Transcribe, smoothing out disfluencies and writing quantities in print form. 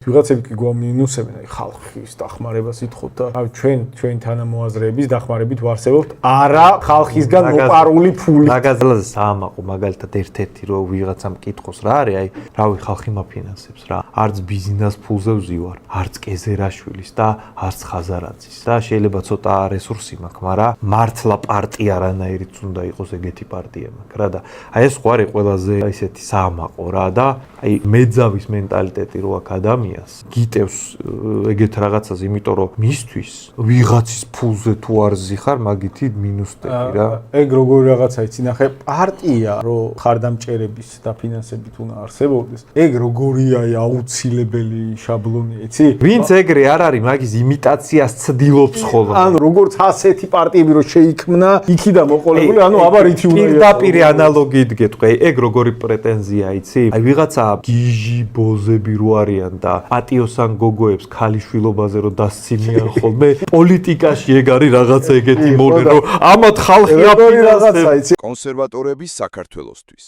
ვიღაცები კი გვამინუსებენ, აი ხალხის დახმარებას ითხოვთ და აი ჩვენ თანამოაზრეების დახმარებით ვარსებობთ არა ხალხისგან მოპარული ფული. მაგაზლაზე საამაყო მაგალითად ერთ-ერთი რო ვიღაცამ კითხოს რა არის, აი რავი ხალხი მაფინანსებს რა. არც ბიზნეს ფულზე ვზივარ, არც კეზერაშვილის და არც ხაზარაძის და შეიძლება ცოტა რესურსი მაქვს, მაგრამ მართლა პარტია რანაირიც უნდა იყოს ეგეთი პარტია მაქვს რა და აი ეს ყوارი ყველაზე ისეთი საამაყო რა და აი მეძავის მენტალიტეტი რო აქვს ადამიანს გიტევს ეგეთ რაღაცას, იმიტომ რომ მისთვის ვიღაცის ფულზე თუ არ ზიხარ, მაგითი მინუსტები რა. ეგ როგორი რაღაცა იცი, ნახე, პარტია რო ხარდამჭერების დაფინანსებით უნდა არსებობდეს, ეგ როგორია აუცილებელი შაბლონი, იცი? ვინც ეგრე არ არის, მაგის იმიტაციას ცდილობს ხოლმე. ანუ როგორც ასეთი პარტიები რო შეიქმნა, იქიდან მოყოლებული, ანუ აბარითი უნდა იყოს. პირდაპირ ანალოგიით გეტყვი, ეგ როგორი პრეტენზია, იცი? აი ვიღაცა გიჟი ბოზები რო არიან და პატიოსან გოგოებს ქალიშვილობაზე რო დასცინიან ხოლმე, პოლიტიკაში ეგ არის რაღაცა ეგეთი მონე, რომ ამათ ხალხი აფინანსებს. კონსერვატორების საქართველოსთვის